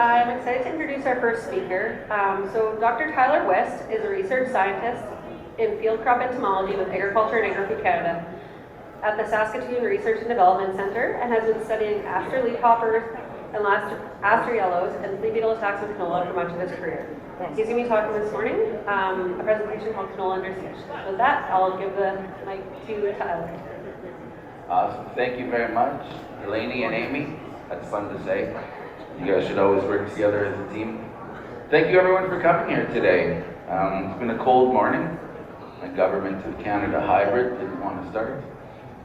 I'm excited to introduce our first speaker. So Dr. Tyler Wist is a research scientist in field crop entomology with Agriculture and Agri-Food Canada at the Saskatoon Research and Development Centre, and has been studying aster leafhoppers and aster yellows and flea beetle attacks on canola for much of his career. He's going to be talking this morning, a presentation called Canola Under Siege. With that, I'll give the mic to Tyler. Awesome. Thank you very much, Delaney and Amy. That's fun to say. You guys should always work together as a team. Thank you everyone for coming here today. It's been a cold morning. The Government of Canada hybrid didn't want to start.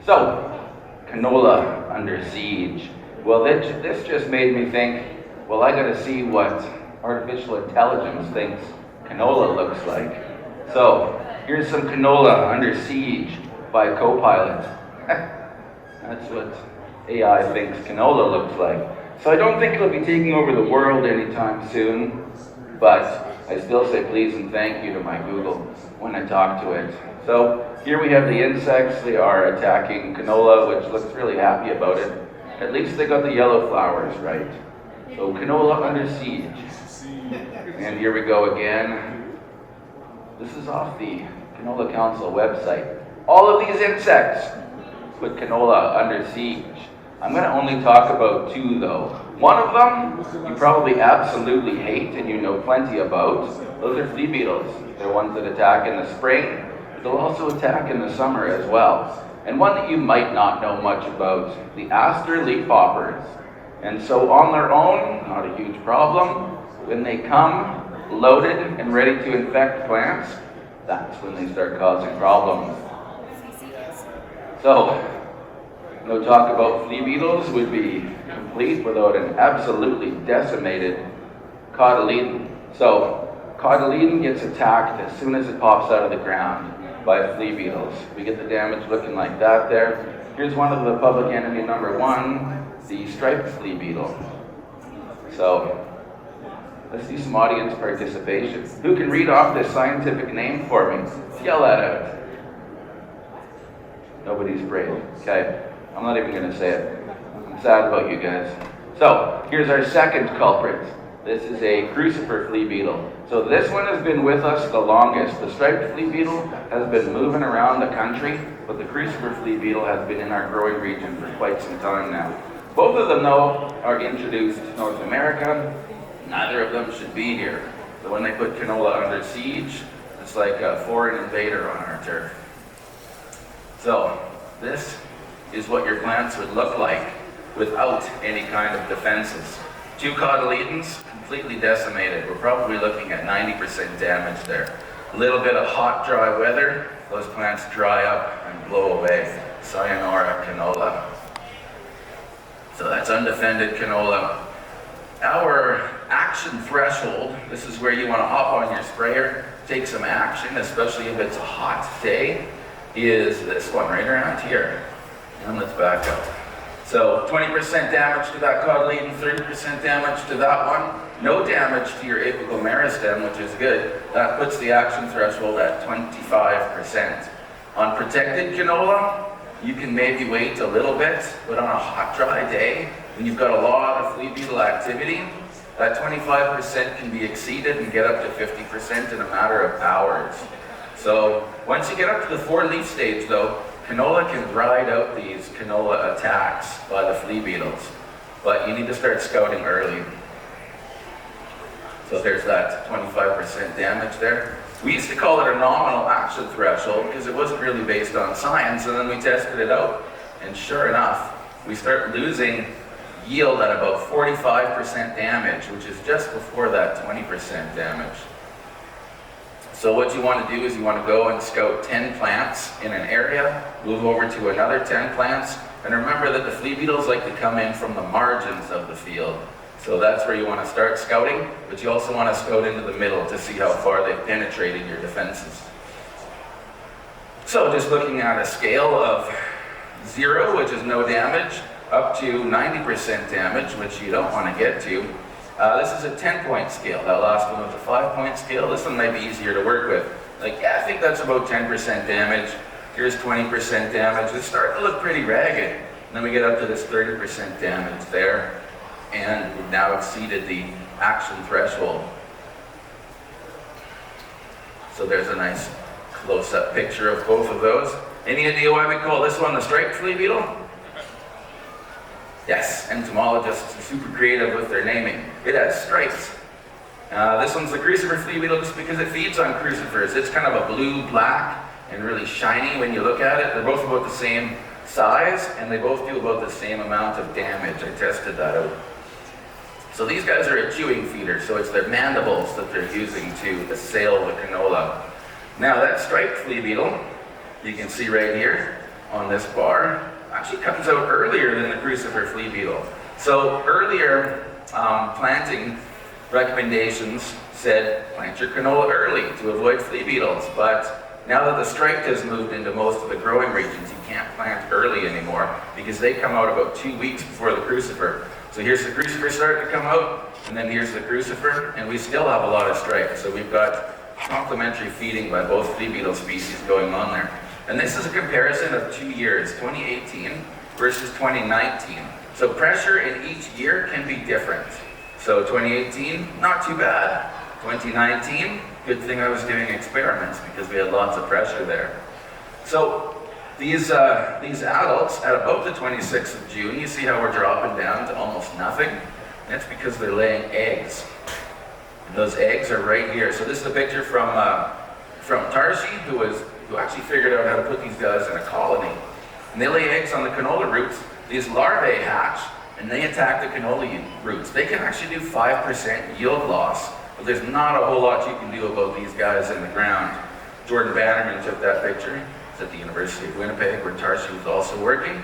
So, canola under siege. Well, this just made me think, well, I gotta see what artificial intelligence thinks canola looks like. So, here's some canola under siege by Copilot. That's what AI thinks canola looks like. So I don't think it'll be taking over the world anytime soon, but I still say please and thank you to my Google when I talk to it. So here we have the insects. They are attacking canola, which looks really happy about it. At least they got the yellow flowers right. So canola under siege. And here we go again. This is off the Canola Council website. All of these insects put canola under siege. I'm going to only talk about two though. One of them you probably absolutely hate and you know plenty about. Those are flea beetles. They're ones that attack in the spring, but they'll also attack in the summer as well. And one that you might not know much about, the aster leafhoppers. And so on their own, not a huge problem. When they come loaded and ready to infect plants, that's when they start causing problems. So, no talk about flea beetles would be complete without an absolutely decimated cotyledon. So, cotyledon gets attacked as soon as it pops out of the ground by flea beetles. We get the damage looking like that there. Here's one of the public enemy number one, the striped flea beetle. So, let's see some audience participation. Who can read off this scientific name for me? Yell that out. Nobody's brave. Okay. I'm not even going to say it. I'm sad about you guys. So, here's our second culprit. This is a crucifer flea beetle. So this one has been with us the longest. The striped flea beetle has been moving around the country, but the crucifer flea beetle has been in our growing region for quite some time now. Both of them, though, are introduced to North America. Neither of them should be here. So when they put canola under siege, it's like a foreign invader on our turf. So, this is what your plants would look like without any kind of defenses. Two cotyledons, completely decimated. We're probably looking at 90% damage there. A little bit of hot, dry weather, those plants dry up and blow away. Sayonara canola. So that's undefended canola. Our action threshold, this is where you want to hop on your sprayer, take some action, especially if it's a hot day, is this one right around here. And let's back up. So 20% damage to that cotyledon, 30% damage to that one. No damage to your apical meristem, which is good. That puts the action threshold at 25%. On protected canola, you can maybe wait a little bit, but on a hot, dry day, when you've got a lot of flea beetle activity, that 25% can be exceeded and get up to 50% in a matter of hours. So once you get up to the 4-leaf stage though, canola can ride out these canola attacks by the flea beetles, but you need to start scouting early. So there's that 25% damage there. We used to call it a nominal action threshold because it wasn't really based on science, and then we tested it out, and sure enough, we start losing yield at about 45% damage, which is just before that 20% damage. So what you want to do is you want to go and scout 10 plants in an area, move over to another 10 plants, and remember that the flea beetles like to come in from the margins of the field. So that's where you want to start scouting, but you also want to scout into the middle to see how far they've penetrated your defenses. So just looking at a scale of 0, which is no damage, up to 90% damage, which you don't want to get to. This is a 10-point scale. That last one was a 5-point scale. This one might be easier to work with. Like, yeah, I think that's about 10% damage. Here's 20% damage. It's starting to look pretty ragged. And then we get up to this 30% damage there. and we've now exceeded the action threshold. So there's a nice close-up picture of both of those. Any idea why we call this one the striped flea beetle? Yes, entomologists are super creative with their naming. It has stripes. This one's the crucifer flea beetle just because it feeds on crucifers. It's kind of a blue-black and really shiny when you look at it. They're both about the same size, and they both do about the same amount of damage. I tested that out. So these guys are a chewing feeder, so it's their mandibles that they're using to assail the canola. Now that striped flea beetle, you can see right here on this bar, actually comes out earlier than the crucifer flea beetle. So earlier planting recommendations said plant your canola early to avoid flea beetles, but now that the striped has moved into most of the growing regions, you can't plant early anymore because they come out about 2 weeks before the crucifer. So here's the crucifer starting to come out, and then here's the crucifer, and we still have a lot of stripes. So we've got complementary feeding by both flea beetle species going on there. And this is a comparison of 2 years, 2018 versus 2019. So pressure in each year can be different. So 2018, not too bad. 2019, good thing I was doing experiments because we had lots of pressure there. So these adults, at about the 26th of June, you see how we're dropping down to almost nothing? That's because they're laying eggs. And those eggs are right here. So this is a picture from Tarshi, who actually figured out how to put these guys in a colony. And they lay eggs on the canola roots. These larvae hatch, and they attack the canola roots. They can actually do 5% yield loss, but there's not a whole lot you can do about these guys in the ground. Jordan Bannerman took that picture. It's at the University of Winnipeg, where Tarshi was also working.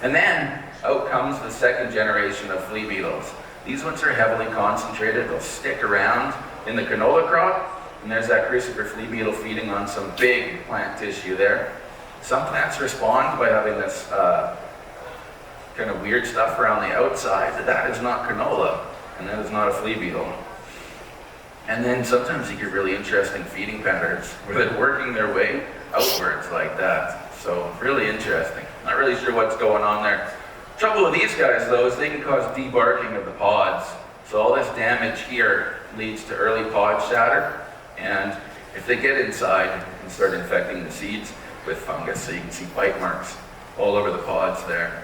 And then out comes the second generation of flea beetles. These ones are heavily concentrated. They'll stick around in the canola crop. And there's that crucifer flea beetle feeding on some big plant tissue there. Some plants respond by having this kind of weird stuff around the outside. That is not canola, and that is not a flea beetle. And then sometimes you get really interesting feeding patterns where they're working their way outwards like that. So really interesting. Not really sure what's going on there. Trouble with these guys though is they can cause debarking of the pods. So all this damage here leads to early pod shatter. And if they get inside, it can start infecting the seeds with fungus. So you can see bite marks all over the pods there.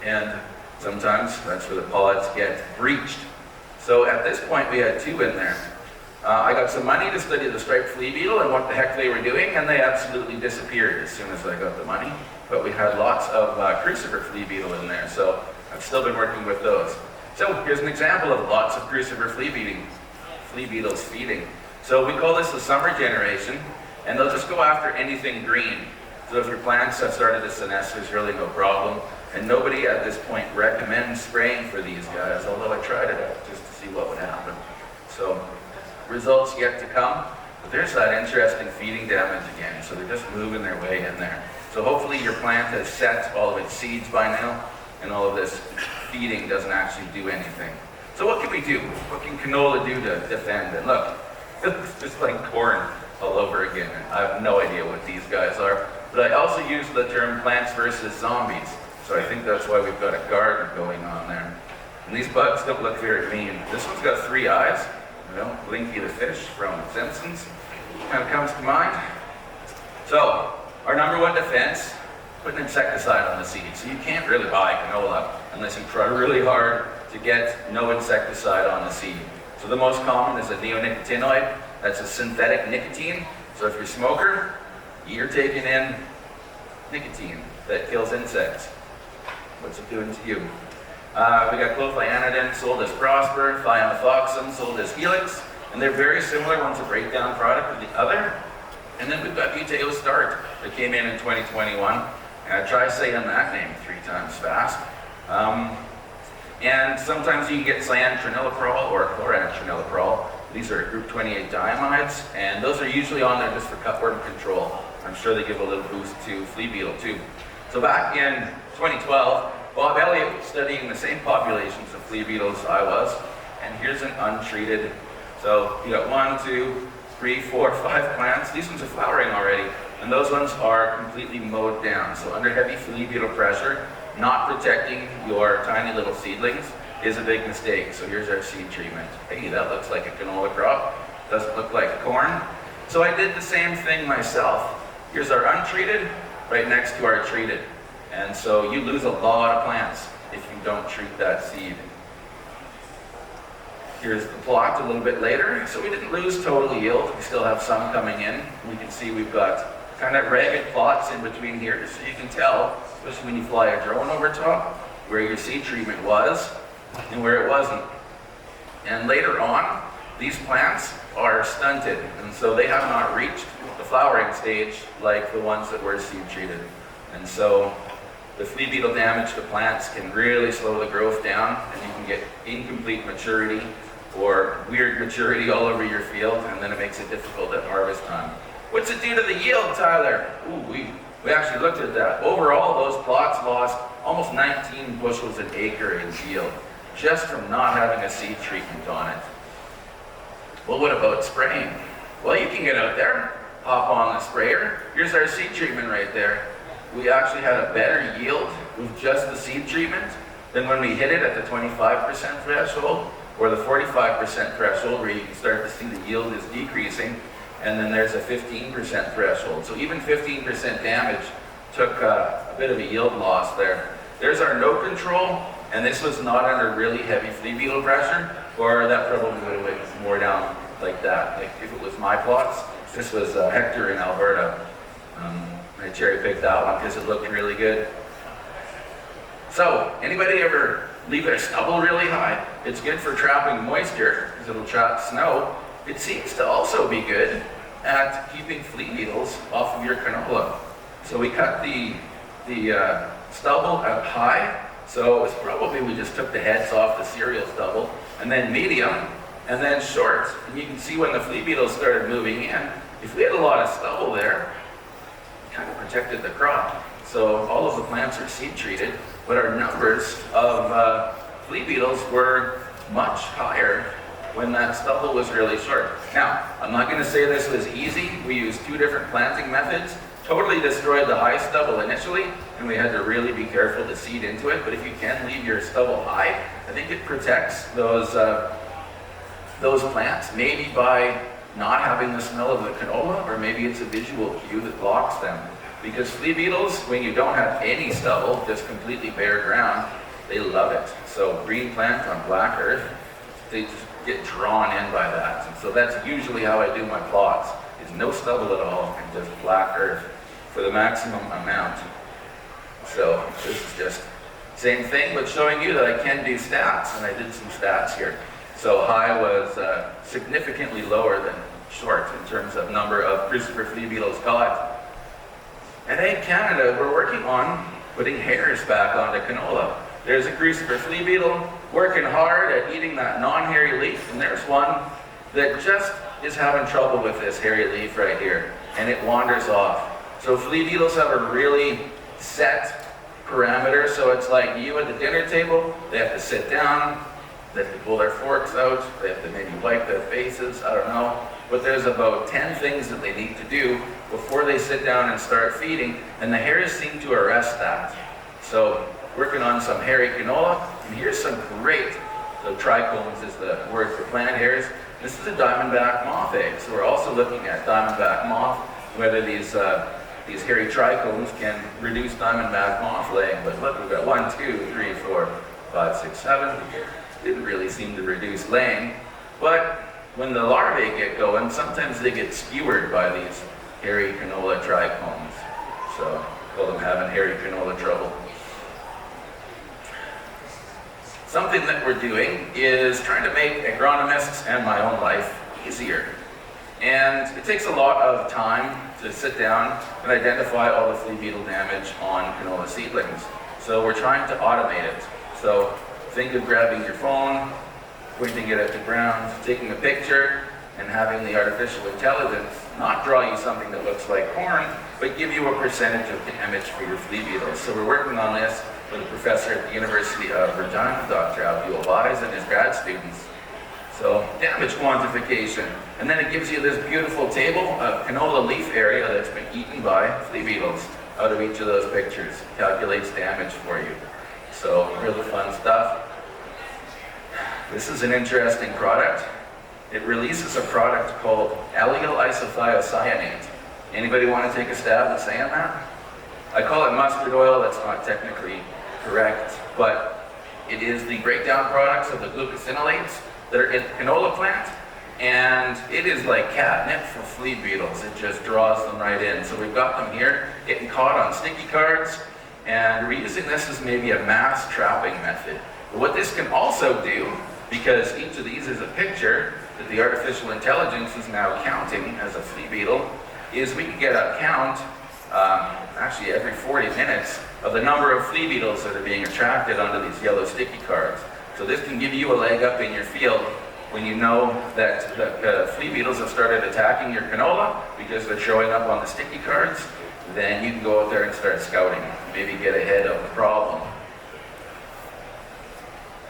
And sometimes that's where the pods get breached. So at this point we had 2 in there. I got some money to study the striped flea beetle and what the heck they were doing, and they absolutely disappeared as soon as I got the money. But we had lots of crucifer flea beetle in there, so I've still been working with those. So here's an example of lots of crucifer flea beetles feeding. So we call this the summer generation, and they'll just go after anything green. So if your plants have started to senesce, there's really no problem. And nobody at this point recommends spraying for these guys, although I tried it out just to see what would happen. So results yet to come, but there's that interesting feeding damage again. So they're just moving their way in there. So hopefully your plant has set all of its seeds by now, and all of this feeding doesn't actually do anything. So what can we do? What can canola do to defend? And look, it's just like corn all over again. I have no idea what these guys are, but I also use the term plants versus zombies. So I think that's why we've got a garden going on there. And these bugs don't look very mean. This one's got 3 eyes. You know, Blinky the fish from Simpsons kind of comes to mind. So our number 1 defense, put an insecticide on the seed. So you can't really buy canola unless you try really hard to get no insecticide on the seed. So the most common is a neonicotinoid. That's a synthetic nicotine. So if you're a smoker, you're taking in nicotine that kills insects. What's it doing to you? We got clothianidin, sold as Prosper, thiamethoxam, sold as Helix, and they're very similar. One's a breakdown product of the other. And then we've got Buteo Start that came in 2021. Try saying that name 3 times fast. And sometimes you can get cyanotroniloprol or chlorantraniliprol. These are group 28 diamides, and those are usually on there just for cutworm control. I'm sure they give a little boost to flea beetle too. So back in 2012, Bob Elliott was studying the same populations of flea beetles I was, and here's an untreated. So you got 1, 2, 3, 4, 5 plants. These ones are flowering already, and those ones are completely mowed down. So under heavy flea beetle pressure, not protecting your tiny little seedlings, is a big mistake. So here's our seed treatment. Hey, that looks like a canola crop. Doesn't look like corn. So I did the same thing myself. Here's our untreated, right next to our treated. And so you lose a lot of plants if you don't treat that seed. Here's the plot a little bit later. So we didn't lose total yield. We still have some coming in. We can see we've got kind of ragged plots in between here, so you can tell, especially when you fly a drone over top, where your seed treatment was and where it wasn't. And later on, these plants are stunted, and so they have not reached the flowering stage like the ones that were seed treated. And so the flea beetle damage to plants can really slow the growth down, and you can get incomplete maturity or weird maturity all over your field, and then it makes it difficult at harvest time. What's it do to the yield, Tyler? Ooh, we actually looked at that. Overall, those plots lost almost 19 bushels an acre in yield, just from not having a seed treatment on it. Well, what about spraying? Well, you can get out there, hop on the sprayer. Here's our seed treatment right there. We actually had a better yield with just the seed treatment than when we hit it at the 25% threshold or the 45% threshold, where you can start to see the yield is decreasing, and then there's a 15% threshold. So even 15% damage took a bit of a yield loss there. There's our no control, and this was not under really heavy flea beetle pressure, or that probably would have went more down like that. Like if it was my plots, this was Hector in Alberta. I cherry picked that one because it looked really good. So, anybody ever leave their stubble really high? It's good for trapping moisture because it'll trap snow. It seems to also be good at keeping flea beetles off of your canola. So we cut the stubble at high. So it was probably we just took the heads off the cereal stubble, and then medium, and then short. And you can see when the flea beetles started moving in, if we had a lot of stubble there, it kind of protected the crop. So all of the plants are seed treated, but our numbers of flea beetles were much higher when that stubble was really short. Now, I'm not going to say this was easy. We used 2 different planting methods. Totally destroyed the high stubble initially, and we had to really be careful to seed into it. But if you can leave your stubble high, I think it protects those plants, maybe by not having the smell of the canola, or maybe it's a visual cue that blocks them. Because flea beetles, when you don't have any stubble, just completely bare ground, they love it. So green plant on black earth, they just get drawn in by that. And so that's usually how I do my plots, is no stubble at all and just black earth for the maximum amount. So this is just same thing, but showing you that I can do stats, and I did some stats here. So high was significantly lower than short in terms of number of crucifer flea beetles caught. At Ag Canada, we're working on putting hairs back onto canola. There's a crucifer flea beetle working hard at eating that non-hairy leaf, and there's one that just is having trouble with this hairy leaf right here, and it wanders off. So flea beetles have a really set parameter, so it's like you at the dinner table, they have to sit down, they have to pull their forks out, they have to maybe wipe their faces, I don't know. But there's about 10 things that they need to do before they sit down and start feeding, and the hairs seem to arrest that. So working on some hairy canola, and here's some great, so trichomes is the word for plant hairs. This is a diamondback moth egg, so we're also looking at diamondback moth, whether these hairy trichomes can reduce diamondback moth laying. But look, we've got 1, 2, 3, 4, 5, 6, 7. Didn't really seem to reduce laying, but when the larvae get going, sometimes they get skewered by these hairy canola trichomes. So call them having hairy canola trouble. Something that we're doing is trying to make agronomists and my own life easier. And it takes a lot of time to sit down and identify all the flea beetle damage on canola seedlings. So we're trying to automate it. So think of grabbing your phone, pointing it at the ground, taking a picture, and having the artificial intelligence not draw you something that looks like corn, but give you a percentage of damage for your flea beetles. So we're working on this with a professor at the University of Regina, Dr. Abdul Wise, and his grad students. So damage quantification. And then it gives you this beautiful table of canola leaf area that's been eaten by flea beetles out of each of those pictures. Calculates damage for you. So really fun stuff. This is an interesting product. It releases a product called allyl isothiocyanate. Anybody want to take a stab at saying that? I call it mustard oil. That's not technically correct, but it is the breakdown products of the glucosinolates that are in the canola plant, and it is like catnip for flea beetles. It just draws them right in. So we've got them here getting caught on sticky cards, and we're using this as maybe a mass trapping method. But what this can also do, because each of these is a picture that the artificial intelligence is now counting as a flea beetle, is we can get a count, actually every 40 minutes, of the number of flea beetles that are being attracted onto these yellow sticky cards. So this can give you a leg up in your field when you know that the flea beetles have started attacking your canola because they're showing up on the sticky cards. Then you can go out there and start scouting, maybe get ahead of the problem.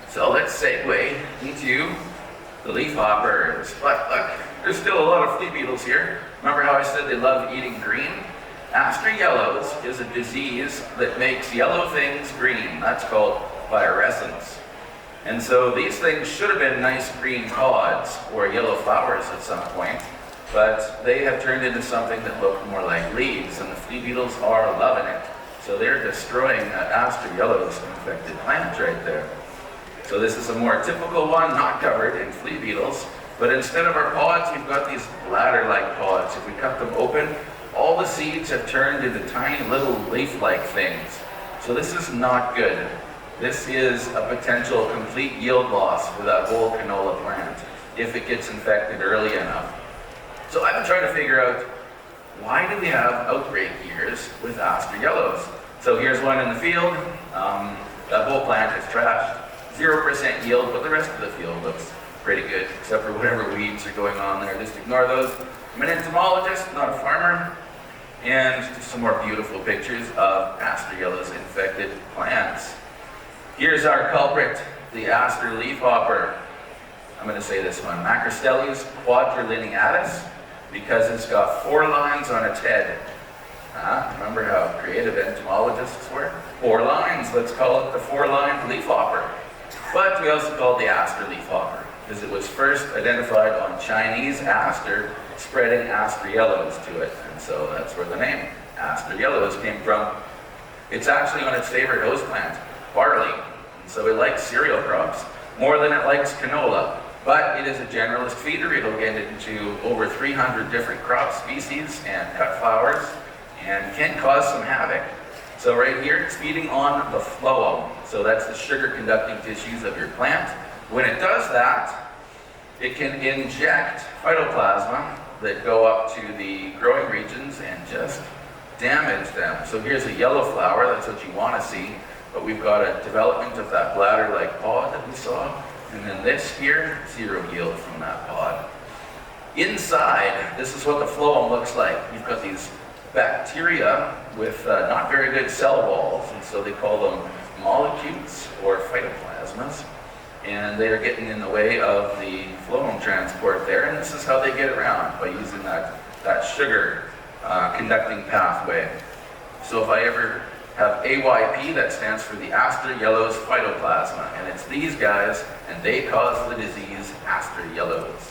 So let's segue into the leafhoppers. Look, there's still a lot of flea beetles here. Remember how I said they love eating green? Aster yellows is a disease that makes yellow things green. That's called fluorescence. And so these things should have been nice green pods or yellow flowers at some point, but they have turned into something that look more like leaves, and the flea beetles are loving it. So they're destroying that aster yellows infected plant right there. So this is a more typical one, not covered in flea beetles, but instead of our pods, we've got these bladder-like pods. If we cut them open, all the seeds have turned into tiny little leaf-like things. So this is not good. This is a potential complete yield loss for that whole canola plant if it gets infected early enough. So I've been trying to figure out, why do we have outbreak years with aster yellows? So here's one in the field. That whole plant is trashed. 0% yield, but the rest of the field looks pretty good, except for whatever weeds are going on there. Just ignore those. I'm an entomologist, not a farmer. And just some more beautiful pictures of aster yellows infected plants. Here's our culprit, the aster leafhopper. I'm going to say this one, Macrostellius quadrilineatus, because it's got 4 lines on its head. Remember how creative entomologists were? 4 lines, let's call it the 4-lined leafhopper. But we also call it the aster leafhopper, because it was first identified on Chinese aster spreading aster yellows to it. And so that's where the name aster yellows came from. It's actually on its favorite host plant, barley. And so it likes cereal crops more than it likes canola. But it is a generalist feeder. It'll get into over 300 different crop species and cut flowers, and can cause some havoc. So right here, it's feeding on the phloem. So that's the sugar-conducting tissues of your plant. When it does that, it can inject phytoplasma that go up to the growing regions and just damage them. So here's a yellow flower, that's what you want to see. But we've got a development of that bladder-like pod that we saw. And then this here, 0 yield from that pod. Inside, this is what the phloem looks like. You've got these bacteria with not very good cell walls, and so they call them molecules or phytoplasmas, and they are getting in the way of the phloem transport there, and this is how they get around, by using that sugar conducting pathway. So if I ever have AYP, that stands for the aster yellows phytoplasma, and it's these guys, and they cause the disease aster yellows.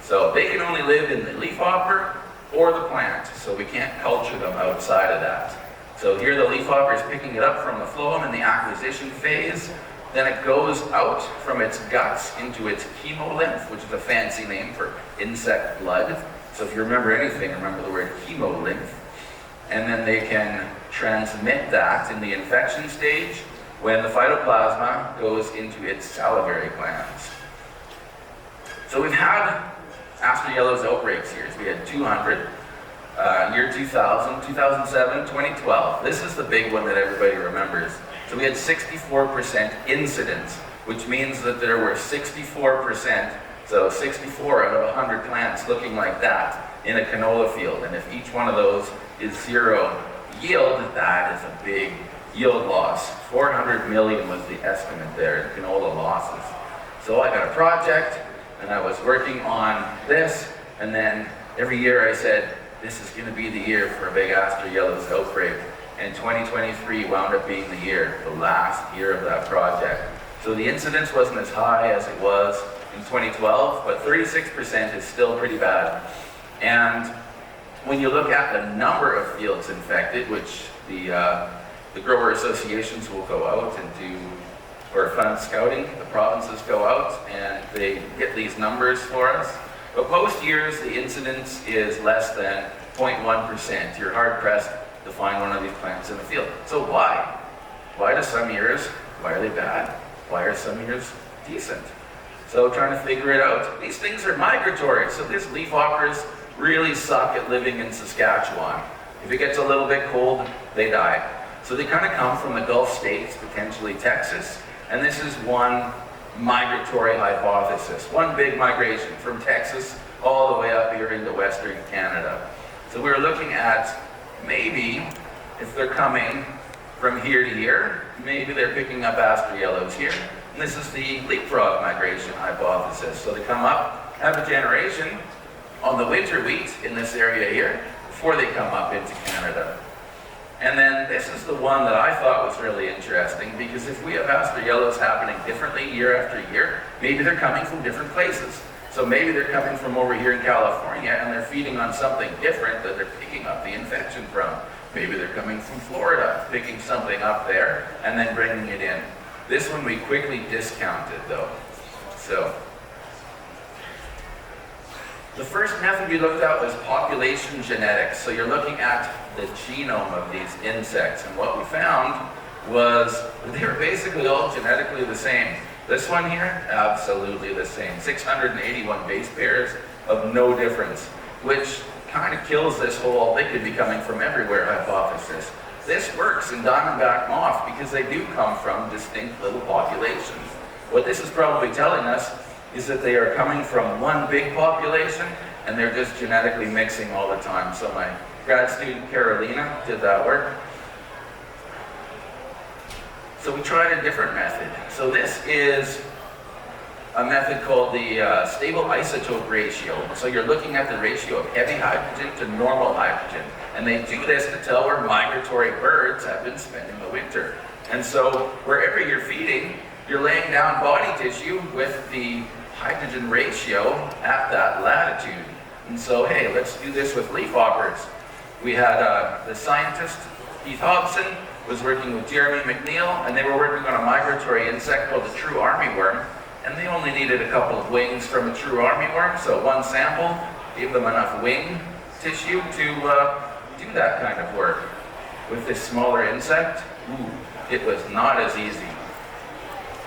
So they can only live in the leafhopper or the plant, so we can't culture them outside of that. So here the leafhopper is picking it up from the phloem in the acquisition phase, then it goes out from its guts into its chemolymph, which is a fancy name for insect blood. So if you remember anything, remember the word chemolymph. And then they can transmit that in the infection stage when the phytoplasma goes into its salivary glands. So we've had aster yellows outbreaks here. So we had 200, year 2000, 2007, 2012. This is the big one that everybody remembers. So we had 64% incidence, which means that there were 64%, so 64 out of 100 plants looking like that in a canola field. And if each one of those is 0 yield, that is a big yield loss. 400 million was the estimate there in canola losses. So I got a project, and I was working on this, and then every year I said, this is going to be the year for a big aster yellows outbreak. And 2023 wound up being the year, the last year of that project. So the incidence wasn't as high as it was in 2012, but 36% is still pretty bad. And when you look at the number of fields infected, which the grower associations will go out and do, or fund scouting, the provinces go out and they get these numbers for us. But most years the incidence is less than 0.1%. You're hard pressed to find one of these plants in the field. So why? Why do some years, why are they bad? Why are some years decent? So trying to figure it out. These things are migratory, so these leafhoppers really suck at living in Saskatchewan. If it gets a little bit cold, they die. So they kind of come from the Gulf states, potentially Texas, and this is one migratory hypothesis, one big migration from Texas all the way up here into Western Canada. So we're looking at maybe if they're coming from here to here, maybe they're picking up aster yellows here. And this is the leapfrog migration hypothesis. So they come up, have a generation on the winter wheat in this area here before they come up into Canada. And then this is the one that I thought was really interesting, because if we have aster yellows happening differently year after year, maybe they're coming from different places. So maybe they're coming from over here in California and they're feeding on something different that they're picking up the infection from. Maybe they're coming from Florida, picking something up there and then bringing it in. This one we quickly discounted though. So the first method we looked at was population genetics. So you're looking at the genome of these insects, and what we found was they were basically all genetically the same. This one here, absolutely the same. 681 base pairs of no difference, which kind of kills this whole they could be coming from everywhere hypothesis. This works in diamondback moth because they do come from distinct little populations. What this is probably telling us is that they are coming from one big population and they're just genetically mixing all the time. So my grad student Carolina did that work. So we tried a different method. So this is a method called the stable isotope ratio. So you're looking at the ratio of heavy hydrogen to normal hydrogen. And they do this to tell where migratory birds have been spending the winter. And so wherever you're feeding, you're laying down body tissue with the hydrogen ratio at that latitude. And so, hey, let's do this with leafhoppers. We had the scientist, Keith Hobson, was working with Jeremy McNeil, and they were working on a migratory insect called the true armyworm. And they only needed a couple of wings from a true armyworm, so one sample gave them enough wing tissue to do that kind of work. With this smaller insect, it was not as easy.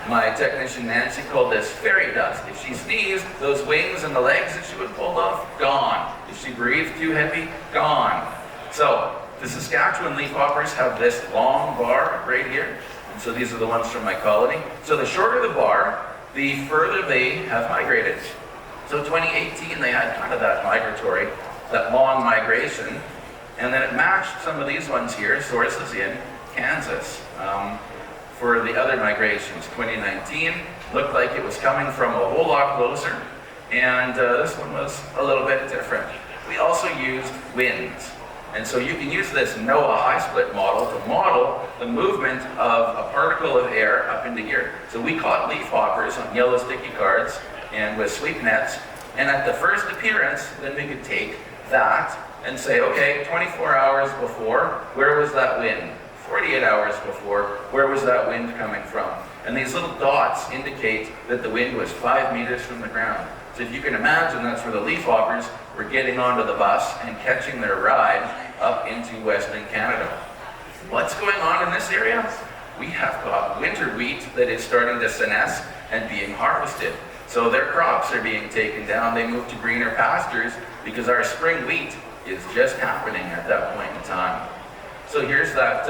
My technician Nancy called this fairy dust. If she sneezed, those wings and the legs that she would pull off, gone. If she breathed too heavy, gone. So the Saskatchewan leafhoppers have this long bar right here. And so these are the ones from my colony. So the shorter the bar, the further they have migrated. So 2018, they had kind of that migratory, that long migration. And then it matched some of these ones here, sources in Kansas. For the other migrations, 2019 looked like it was coming from a whole lot closer, and this one was a little bit different. We also used winds, and so you can use this NOAA high-split model to model the movement of a particle of air up into here. So we caught leafhoppers on yellow sticky cards and with sweep nets, and at the first appearance, then we could take that and say, okay, 24 hours before, where was that wind? 48 hours before, where was that wind coming from? And these little dots indicate that the wind was 5 meters from the ground. So if you can imagine, that's where the leafhoppers were getting onto the bus and catching their ride up into Western Canada. What's going on in this area? We have got winter wheat that is starting to senesce and being harvested. So their crops are being taken down. They move to greener pastures because our spring wheat is just happening at that point in time. So here's that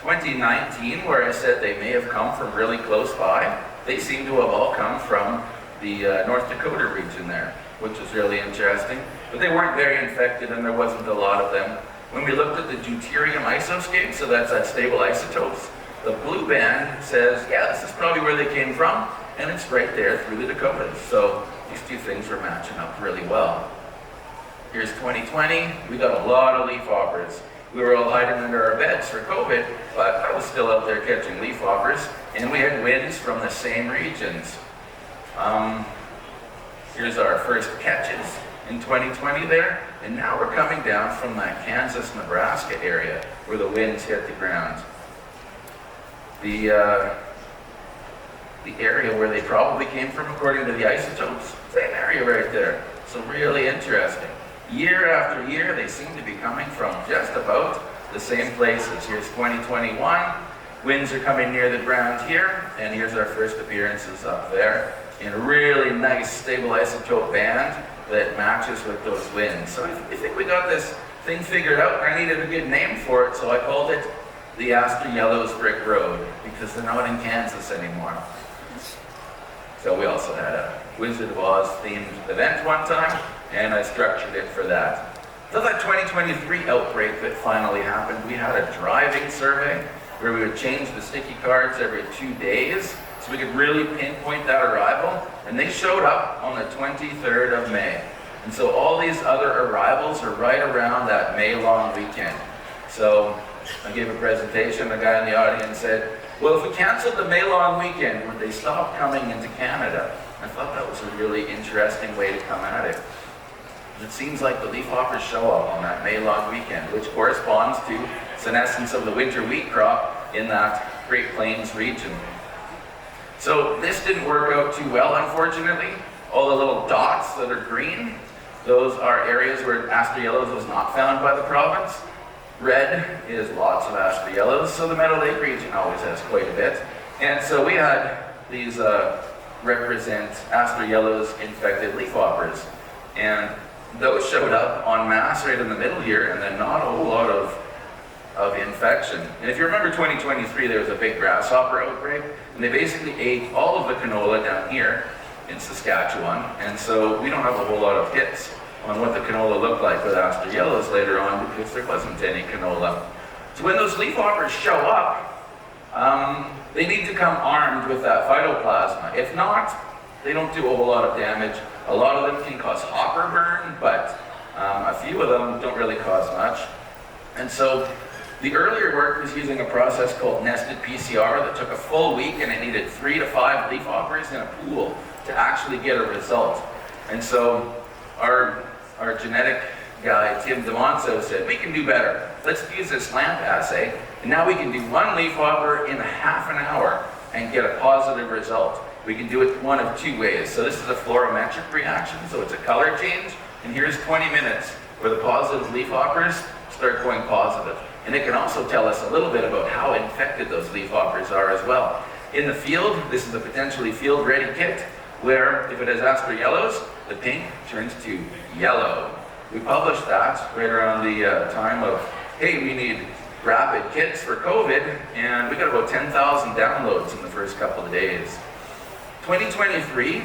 2019 where I said they may have come from really close by. They seem to have all come from the North Dakota region there, which is really interesting. But they weren't very infected and there wasn't a lot of them. When we looked at the deuterium isoscape, so that's that stable isotopes, the blue band says, yeah, this is probably where they came from, and it's right there through the Dakotas. So these two things were matching up really well. Here's 2020, we got a lot of leafhoppers. We were all hiding under our beds for COVID, but I was still out there catching leafhoppers. and we had winds from the same regions. Here's our first catches in 2020 there, and now we're coming down from that Kansas-Nebraska area where the winds hit the ground. The area where they probably came from according to the isotopes, same area right there. So really interesting. Year after year, they seem to be coming from just about the same places. Here's 2021, winds are coming near the ground here, and here's our first appearances up there in a really nice stable isotope band that matches with those winds. So I think we got this thing figured out. I needed a good name for it, so I called it the Aster Yellows Brick Road, because they're not in Kansas anymore. So we also had a Wizard of Oz themed event one time, and I structured it for that. So that 2023 outbreak that finally happened, we had a driving survey where we would change the sticky cards every 2 days so we could really pinpoint that arrival, and they showed up on the 23rd of May. And so all these other arrivals are right around that May long weekend. So I gave a presentation, a guy in the audience said, well, if we canceled the May long weekend, would they stop coming into Canada? I thought that was a really interesting way to come at it. It seems like the leafhoppers show up on that May long weekend, which corresponds to senescence of the winter wheat crop in that Great Plains region. So this didn't work out too well, unfortunately. All the little dots that are green, those are areas where Aster Yellows was not found by the province. Red is lots of Aster Yellows, so the Meadow Lake region always has quite a bit. And so we had these represent Aster Yellows infected leafhoppers. And those showed up en masse right in the middle here, and then not a whole lot of infection. And if you remember 2023, there was a big grasshopper outbreak, and they basically ate all of the canola down here in Saskatchewan. And so we don't have a whole lot of hits on what the canola looked like with Aster Yellows later on, because there wasn't any canola. So when those leafhoppers show up, they need to come armed with that phytoplasma. If not, they don't do a whole lot of damage. A lot of them can cause hopper burn, but a few of them don't really cause much. And so the earlier work was using a process called nested PCR that took a full week, and it needed 3 to 5 leafhoppers in a pool to actually get a result. And so our genetic guy, Tim DeMonso, said, we can do better. Let's use this lamp assay, and now we can do 1 leafhopper in half an hour and get a positive result. We can do it one of 2 ways. So this is a fluorometric reaction, so it's a color change, and here's 20 minutes where the positive leafhoppers start going positive. And it can also tell us a little bit about how infected those leafhoppers are as well. In the field, this is a potentially field-ready kit, where if it has Aster Yellows, the pink turns to yellow. We published that right around the time of, hey, we need rapid kits for COVID, and we got about 10,000 downloads in the first couple of days. 2023,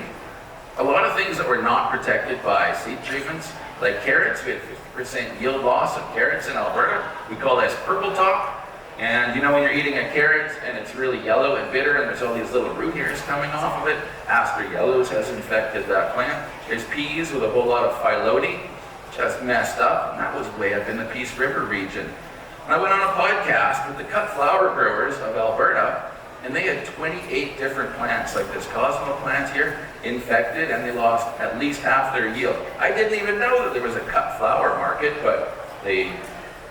a lot of things that were not protected by seed treatments, like carrots. We had 50% yield loss of carrots in Alberta. We call this purple top. And you know when you're eating a carrot and it's really yellow and bitter and there's all these little root hairs coming off of it, Aster Yellows has infected that plant. There's peas with a whole lot of phyllodes, just messed up, and that was way up in the Peace River region. And I went on a podcast with the cut flower growers of Alberta, and they had 28 different plants, like this Cosmo plant here, infected, and they lost at least half their yield. I didn't even know that there was a cut flower market, but they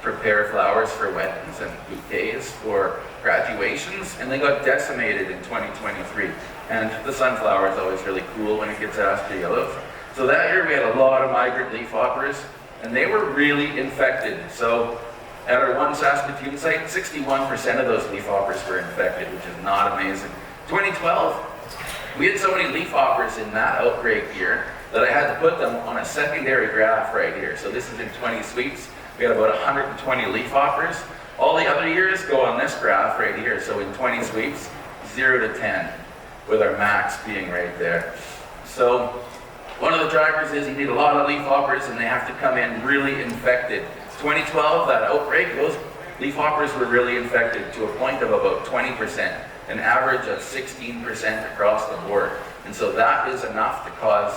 prepare flowers for weddings and bouquets for graduations, and they got decimated in 2023. And the sunflower is always really cool when it gets Aster Yellows. So that year we had a lot of migrant leafhoppers, and they were really infected. So at our one Saskatoon site, 61% of those leafhoppers were infected, which is not amazing. 2012, we had so many leafhoppers in that outbreak year that I had to put them on a secondary graph right here. So this is in 20 sweeps. We had about 120 leafhoppers. All the other years go on this graph right here. So in 20 sweeps, 0 to 10, with our max being right there. So one of the drivers is you need a lot of leafhoppers, and they have to come in really infected. 2012, that outbreak, those leafhoppers were really infected to a point of about 20%, an average of 16% across the board. And so that is enough to cause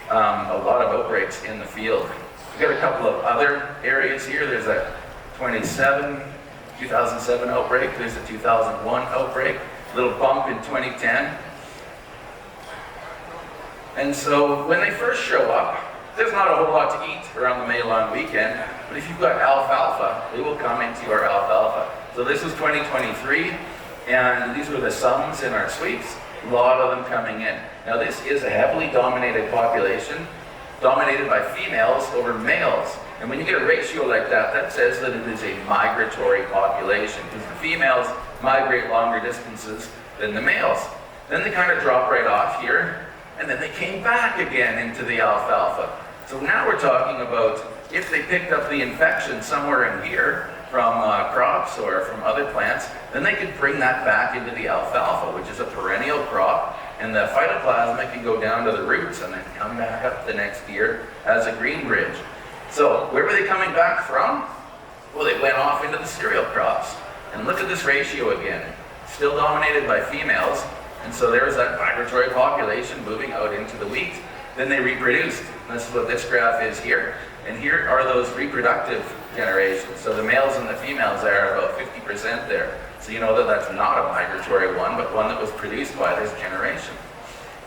a lot of outbreaks in the field. We've got a couple of other areas here. There's a 2007 outbreak. There's a 2001 outbreak. little bump in 2010. And so when they first show up, there's not a whole lot to eat around the May long weekend, but if you've got alfalfa, they will come into your alfalfa. So this is 2023, and these were the sums in our sweeps. A lot of them coming in. Now this is a heavily dominated population, dominated by females over males. And when you get a ratio like that, that says that it is a migratory population, because the females migrate longer distances than the males. Then they kind of drop right off here, and then they came back again into the alfalfa. So now we're talking about if they picked up the infection somewhere in here from crops or from other plants, then they could bring that back into the alfalfa, which is a perennial crop, and the phytoplasma can go down to the roots and then come back up the next year as a green bridge. So where were they coming back from? Well, they went off into the cereal crops. And look at this ratio again. Still dominated by females, and so there's that migratory population moving out into the wheat. Then they reproduced. And this is what this graph is here. And here are those reproductive generations. So the males and the females are about 50% there. So you know that that's not a migratory one, but one that was produced by this generation.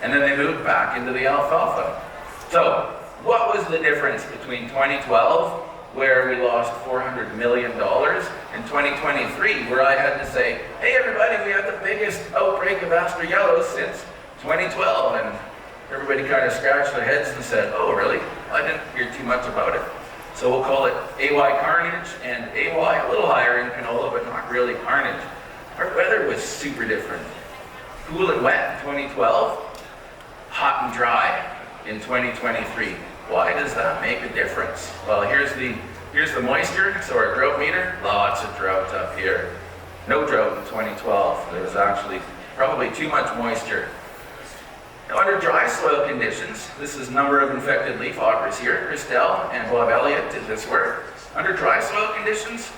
And then they moved back into the alfalfa. So what was the difference between 2012, where we lost $400 million, and 2023, where I had to say, hey everybody, we had the biggest outbreak of aster yellows since 2012, and everybody kind of scratched their heads and said, oh really? I didn't hear too much about it. So we'll call it AY carnage, and AY a little higher in canola, but not really carnage. Our weather was super different. Cool and wet in 2012, hot and dry in 2023. Why does that make a difference? Well, here's the moisture, so our drought meter, lots of drought up here. No drought in 2012. There was actually probably too much moisture. Now, under dry soil conditions, this is number of infected leafhoppers here. Christelle and Bob Elliott did this work. Under dry soil conditions,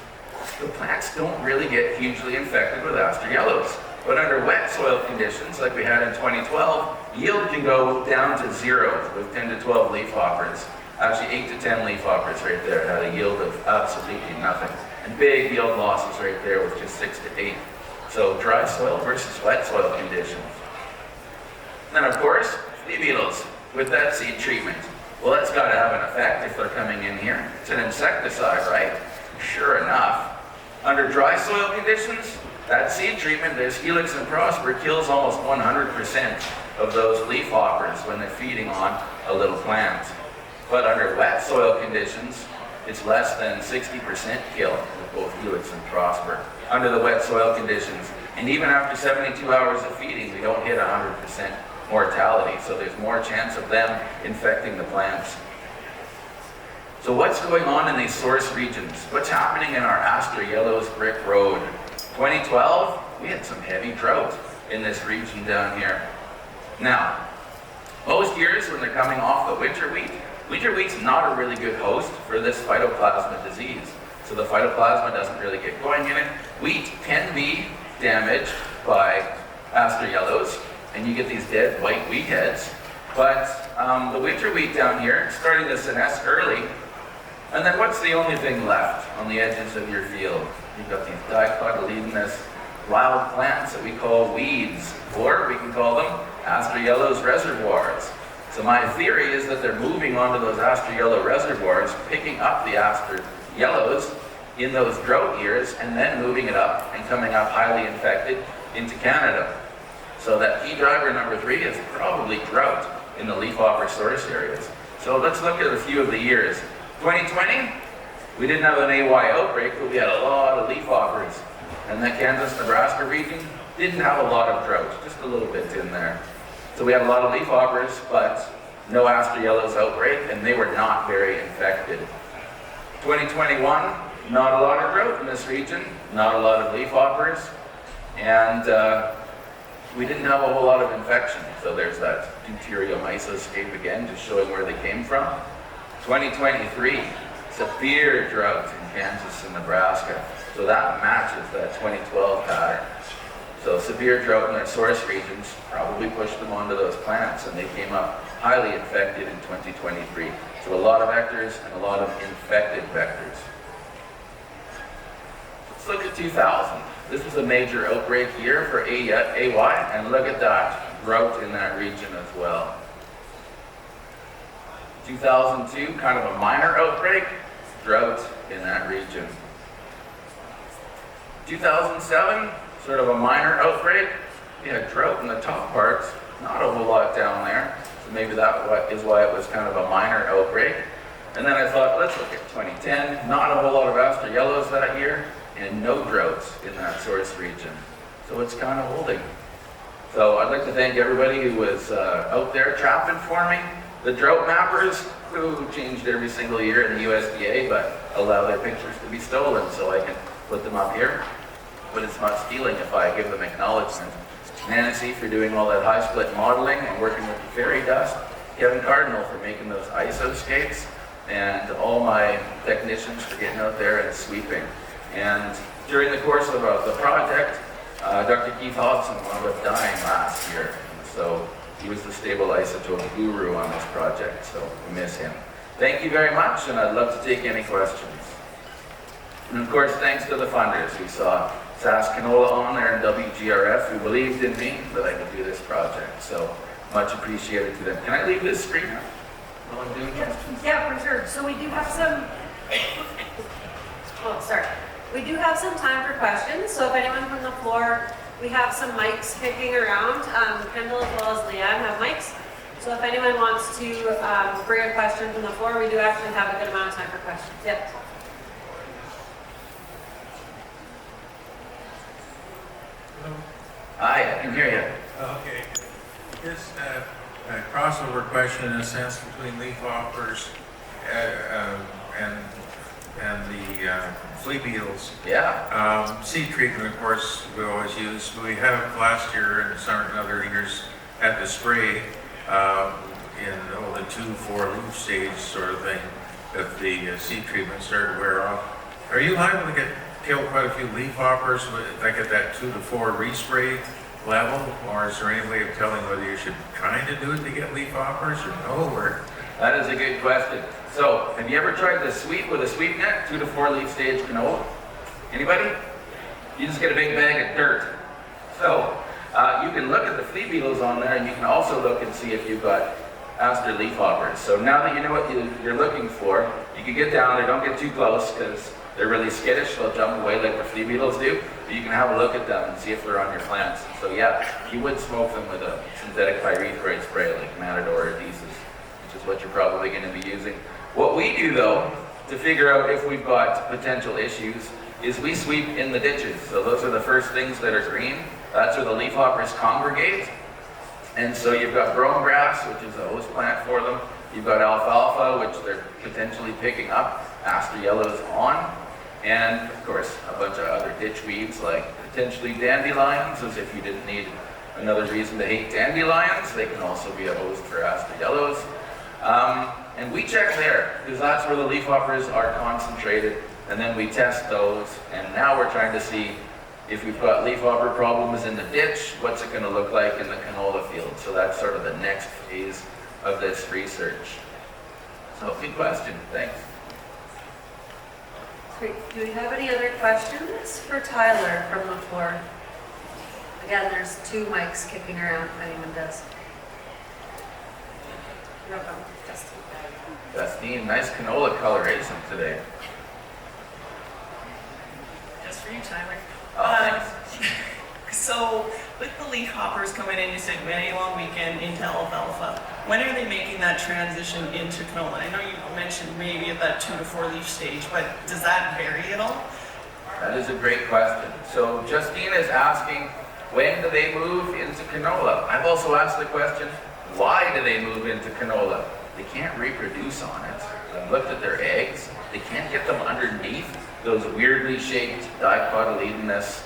the plants don't really get hugely infected with aster yellows. But under wet soil conditions, like we had in 2012, yield can go down to 0 with 10 to 12 leafhoppers. Actually, 8 to 10 leafhoppers right there had a yield of absolutely nothing. And big yield losses right there with just 6 to 8. So dry soil versus wet soil conditions. And then of course, flea beetles with that seed treatment. Well, that's got to have an effect if they're coming in here. It's an insecticide, right? Sure enough. Under dry soil conditions, that seed treatment, this Helix and Prosper, kills almost 100% of those leafhoppers when they're feeding on a little plant. But under wet soil conditions, it's less than 60% kill with both Helix and Prosper under the wet soil conditions. And even after 72 hours of feeding, we don't hit 100% mortality. So there's more chance of them infecting the plants. So what's going on in these source regions? What's happening in our aster yellows brick road? 2012, we had some heavy drought in this region down here. Now, most years when they're coming off the winter wheat's not a really good host for this phytoplasma disease. So the phytoplasma doesn't really get going in it. Wheat can be damaged by aster yellows, and you get these dead white wheat heads. But the winter wheat down here is starting to senesce early. And then what's the only thing left on the edges of your field? You've got these dicotyledonous wild plants that we call weeds, or we can call them aster yellows reservoirs. So my theory is that they're moving onto those aster yellow reservoirs, picking up the aster yellows in those drought years, and then moving it up and coming up highly infected into Canada. So that key driver number 3 is probably drought in the leafhopper source areas. So let's look at a few of the years. 2020, we didn't have an AY outbreak, but we had a lot of leafhoppers. And the Kansas-Nebraska region didn't have a lot of drought, just a little bit in there. So we had a lot of leafhoppers, but no aster yellows outbreak, and they were not very infected. 2021, not a lot of drought in this region, not a lot of leafhoppers, and we didn't have a whole lot of infection. So there's that deuteriomyces escape again, just showing where they came from. 2023, severe drought in Kansas and Nebraska. So that matches that 2012 pattern. So severe drought in their source regions probably pushed them onto those plants, and they came up highly infected in 2023. So a lot of vectors and a lot of infected vectors. Let's look at 2000. This is a major outbreak year for AY, and look at that, drought in that region as well. 2002, kind of a minor outbreak, drought in that region. 2007, sort of a minor outbreak. We had drought in the top parts, not a whole lot down there. So maybe that is why it was kind of a minor outbreak. And then I thought, let's look at 2010. Not a whole lot of aster yellows that year, and no droughts in that source region. So it's kind of holding. So I'd like to thank everybody who was out there trapping for me. The drought mappers, who changed every single year in the USDA, but allow their pictures to be stolen so I can put them up here. But it's not stealing if I give them acknowledgement. Nancy for doing all that high split modeling and working with the fairy dust. Kevin Cardinal for making those isoscapes. And all my technicians for getting out there and sweeping. And during the course of the project, Dr. Keith Hobson wound up dying last year. So he was the stable isotope guru on this project, so we miss him. Thank you very much, and I'd love to take any questions. And of course, thanks to the funders. We saw Canola on there and WGRF who believed in me that I could do this project. So much appreciated to them. Can I leave this screen? While I'm doing questions? Yeah, for sure. So we do have some, We do have some time for questions. So if anyone from the floor, we have some mics kicking around. Kendall as well as Leanne have mics. So if anyone wants to bring a question from the floor, we do actually have a good amount of time for questions. Yep. Hello. Hi, I can hear you. Okay. Just a crossover question in a sense between leafhoppers and the flea beetles. Yeah. Seed treatment, of course, we always use. We have last year and some other years had to spray in the 2-4 leaf stage sort of thing that the seed treatment started to wear off. Are you liable to kill quite a few leafhoppers like at that 2 to 4 respray level, or is there any way of telling whether you should try to do it to get leafhoppers or no? Or That is a good question. So, have you ever tried to sweep with a sweep net, 2 to 4 leaf stage canola? Anybody? You just get a big bag of dirt. So, you can look at the flea beetles on there, and you can also look and see if you've got aster leafhoppers. So now that you know what you're looking for, you can get down there, don't get too close, because they're really skittish, they'll jump away like the flea beetles do. But you can have a look at them and see if they're on your plants. So yeah, you would smoke them with a synthetic pyrethroid spray like Matador or Deezus, which is what you're probably going to be using. What we do though, to figure out if we've got potential issues, is we sweep in the ditches. So those are the first things that are green. That's where the leafhoppers congregate. And so you've got brome grass, which is a host plant for them. You've got alfalfa, which they're potentially picking up aster yellows on. And of course, a bunch of other ditch weeds like potentially dandelions, as if you didn't need another reason to hate dandelions. They can also be a host for aster yellows. And we check there, because that's where the leafhoppers are concentrated. And then we test those. And now we're trying to see if we've got leafhopper problems in the ditch, what's it going to look like in the canola field? So that's sort of the next phase of this research. So good question, thanks. Great. Do we have any other questions for Tyler from the floor? Again, there's 2 mics kicking around if anyone does. You're welcome, Justin. Justine, nice canola coloration today. Just for you, Tyler. Oh, thanks. So, with the leafhoppers coming in, you said very long weekend into alfalfa. When are they making that transition into canola? I know you mentioned maybe at that 2 to 4 leaf stage, but does that vary at all? That is a great question. So Justine is asking, when do they move into canola? I've also asked the question, why do they move into canola? They can't reproduce on it. I've looked at their eggs. They can't get them underneath those weirdly shaped dicotyledonous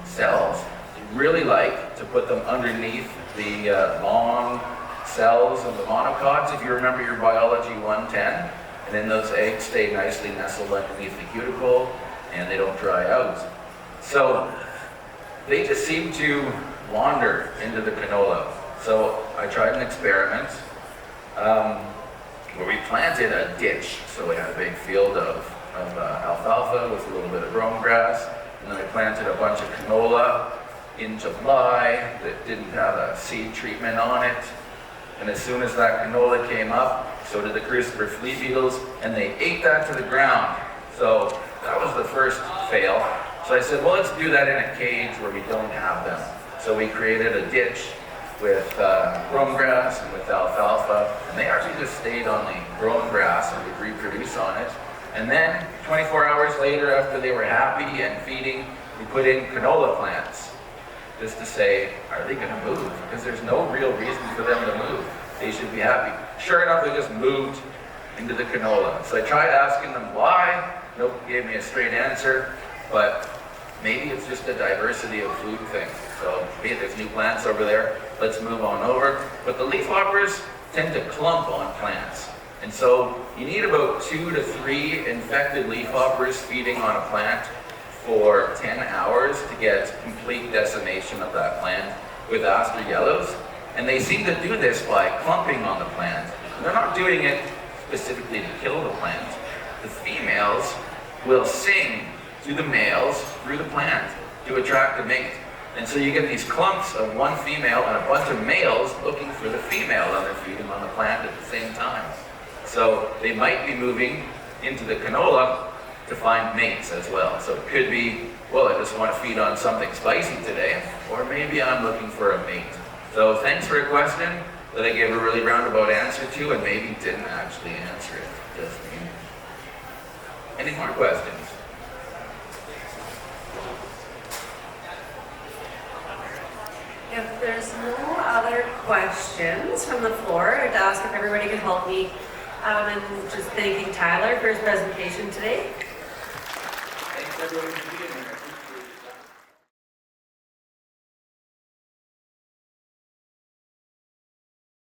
cells. They really like to put them underneath the long cells of the monocots, if you remember your biology 110. And then those eggs stay nicely nestled underneath the cuticle and they don't dry out. So they just seem to wander into the canola. So I tried an experiment where we planted a ditch. So we had a big field of alfalfa with a little bit of brome grass. And then I planted a bunch of canola in July that didn't have a seed treatment on it. And as soon as that canola came up, so did the crucifer flea beetles, and they ate that to the ground. So that was the first fail. So I said, well, let's do that in a cage where we don't have them. So we created a ditch with brome grass and with alfalfa, and they actually just stayed on the brome grass and would reproduce on it. And then 24 hours later, after they were happy and feeding, we put in canola plants, just to say, are they gonna move? Because there's no real reason for them to move. They should be happy. Sure enough, they just moved into the canola. So I tried asking them why. Nope, gave me a straight answer, but maybe it's just a diversity of food thing. So maybe there's new plants over there, let's move on over. But the leafhoppers tend to clump on plants. And so you need about 2 to 3 infected leafhoppers feeding on a plant for 10 hours to get complete decimation of that plant with aster yellows. And they seem to do this by clumping on the plant. And they're not doing it specifically to kill the plant. The females will sing to the males through the plant to attract a mate. And so you get these clumps of one female and a bunch of males looking for the female, and they're feeding on the plant at the same time. So they might be moving into the canola to find mates as well. So it could be, well, I just want to feed on something spicy today, or maybe I'm looking for a mate. So thanks for a question that I gave a really roundabout answer to and maybe didn't actually answer it. Just me. Any more questions? If there's no other questions from the floor, I'd ask if everybody could help me in just thanking Tyler for his presentation today. Thanks everyone.